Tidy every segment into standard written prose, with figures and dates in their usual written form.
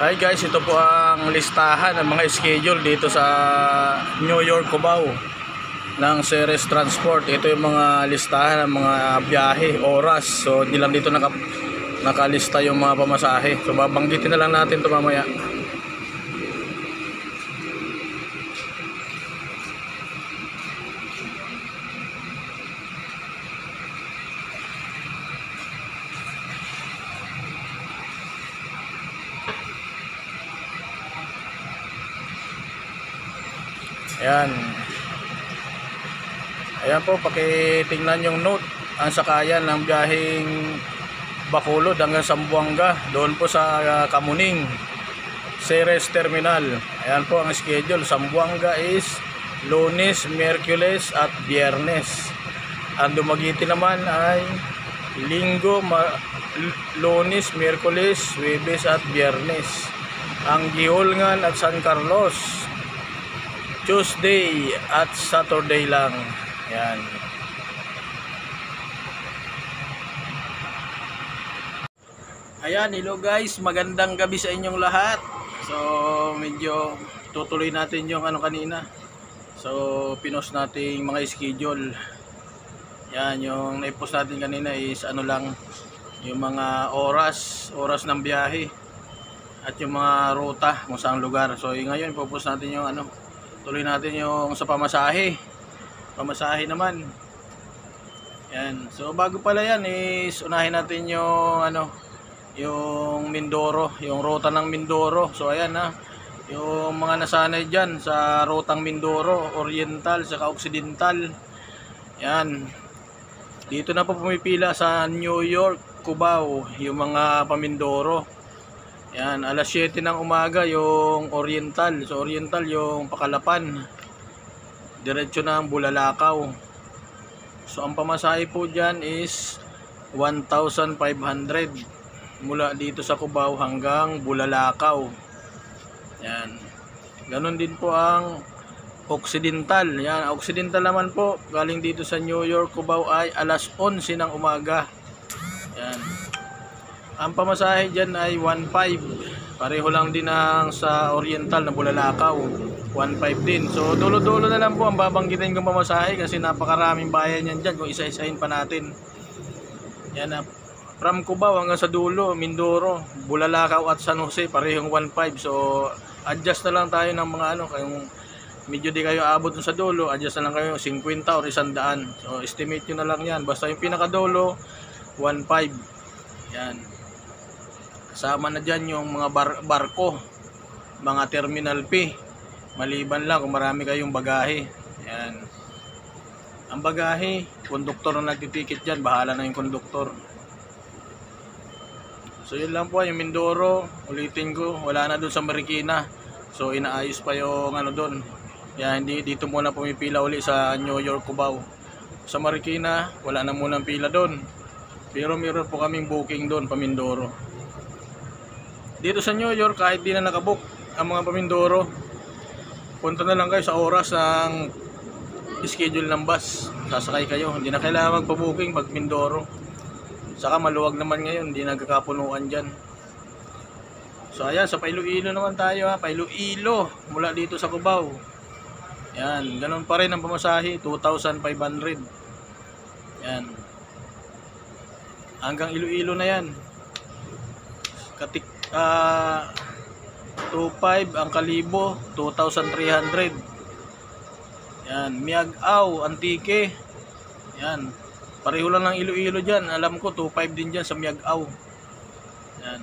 Hi guys, ito po ang listahan ng mga schedule dito sa New York, Cubao ng Ceres Transport. Ito yung mga listahan ng mga biyahe, oras. So hindi lang dito nakalista yung mga pamasahe. So babanggitin na lang natin ito mamaya. Ayan. Ayan po, pakitingnan yung note. Ang sakayan ng biyaheng Bacolod hanggang Zamboanga. Doon po sa Kamuning, Ceres Terminal. Ayan po ang schedule. Zamboanga is Lunes, Miyerkules at Biyernes. Ang Dumaguete naman ay Linggo, Lunes, Miyerkules, Huwebes at Biyernes. Ang Gihulngan at San Carlos Tuesday at Saturday lang. Yan. Ayan, hello guys, magandang gabi sa inyong lahat. So medyo tutuloy natin yung kanina. So pinost natin mga schedule. Yan, yung naipost natin kanina is lang, yung mga oras ng biyahe at yung mga ruta kung saang lugar. So ngayon ipopost natin yung tuloy natin yung sa pamasahe naman. Yan. So bago pala yan is unahin natin yung yung Mindoro, yung ruta ng Mindoro. So ayan yung mga nasanay dyan sa rutang Mindoro, Oriental saka Occidental. Yan. Dito na po pumipila sa New York, Cubao yung mga pamindoro. Yan, alas 7 ng umaga yung Oriental. So Oriental yung Pakalapan. Diretso ng Bulalakaw. So ang pamasahe po dyan is 1,500 mula dito sa Cubao hanggang Bulalakaw. Yan. Ganon din po ang Occidental. Yan, Occidental naman po galing dito sa New York, Cubao ay alas 11 ng umaga. Yan. Ang pamasahe dyan ay 1,500. Pareho lang din ang sa Oriental na Bulalakaw, 1,500 din. So dulo-dulo na lang po ang babanggitin kong pamasahe kasi napakaraming bayan yan dyan kung isa-isahin pa natin. Yan, from Cubao hanggang sa dulo, Mindoro, Bulalakaw at San Jose, parehong 1,500. So adjust na lang tayo ng mga kayong medyo di kayo abot sa dulo, adjust na lang kayo 50 or 100. So estimate nyo na lang yan. Basta yung pinakadulo 1,500. Yan. Kasama na dyan yung mga barko, mga terminal fee, maliban lang kung marami kayong bagahe. Yan. Ang bagahe, konduktor na nagtitikit dyan, bahala na yung konduktor. So yun lang po yung Mindoro. Ulitin ko, wala na dun sa Marikina. So inaayos pa yung doon. Yan, hindi dito muna pumipila uli sa New York, Cubao. Sa Marikina, wala na muna pila doon. Pero meron po kaming booking doon, Pamindoro. Dito sa New York, kahit di na nakabook ang mga Pamindoro, punta na lang kayo sa oras ng schedule ng bus. Sasakay kayo, hindi na kailangan magpa-booking pag Mindoro. Saka maluwag naman ngayon, hindi nagkakapunuan dyan. So ayan, sa Iloilo naman tayo Iloilo, mula dito sa Cubao. Yan, ganun pa rin ang pamasahe, 2,500. Yan. Hanggang Iloilo na yan. 2,500 ang Kalibo, 2,300. Yan, Miag-Ao, Antique. Yan. Pareho lang ng Iloilo dyan. Alam ko 2,500 din dyan sa Miag-Ao. Yan.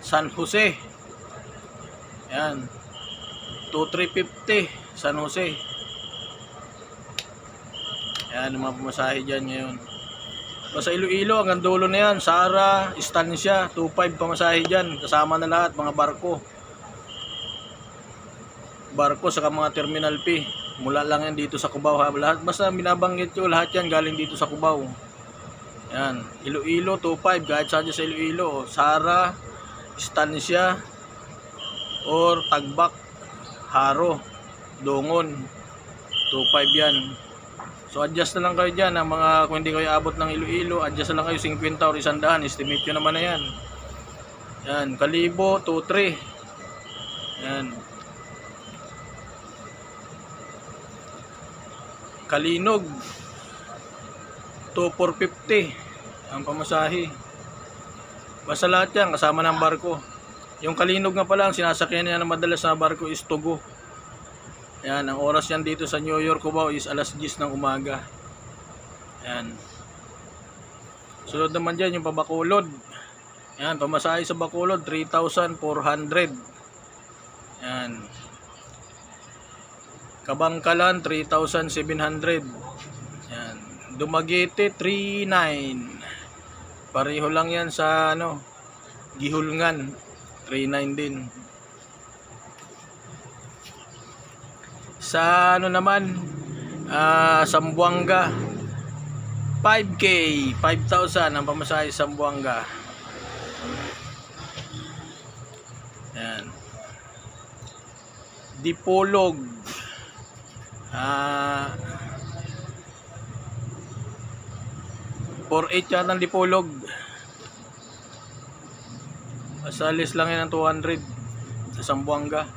San Jose. Yan. 2,350 San Jose. Yan, mga pumasahe dyan ngayon. Basta Iloilo, hanggang dulo na yan. Sara, Estancia, 2,500 pamasahe dyan. Kasama na lahat, mga barko. Barko saka mga terminal fee. Mula lang yan dito sa Cubao. Lahat, basta binabanggit ko, lahat yan galing dito sa Cubao. Yan, Iloilo, 2,500. Kahit saan sa Iloilo. Sara, Estancia, or Tagbak, Haro, Dongon, 2,500 yan. So adjust na lang kayo dyan ng mga, kung hindi kayo abot ng Iloilo, adjust na lang kayo 50 or 100, estimate nyo naman na yan. Yan, Kalibo 2.3. Yan. Kalinog 2,450 ang pamasahe. Basta lahat yan kasama ng barko. Yung Kalinog nga pala, ang sinasakyan niya na madalas na barko is Tugo. Yan, ang oras yan dito sa New York, Cubao is alas 10 ng umaga. Yan. Sunod naman dyan yung pabakulod. Yan, pamasahe sa Bacolod 3,400. Yan. Kabangkalan 3,700. Yan. Dumaguete 3,900. Pareho lang yan sa ano, Gihulngan 3,900 din. Sa ano naman, Zamboanga 5K, 5,000 ang pamasahe sa Zamboanga. Yan. Dipolog 4,800 yan ang Dipolog. Asalis lang yan ng 200 sa Zamboanga.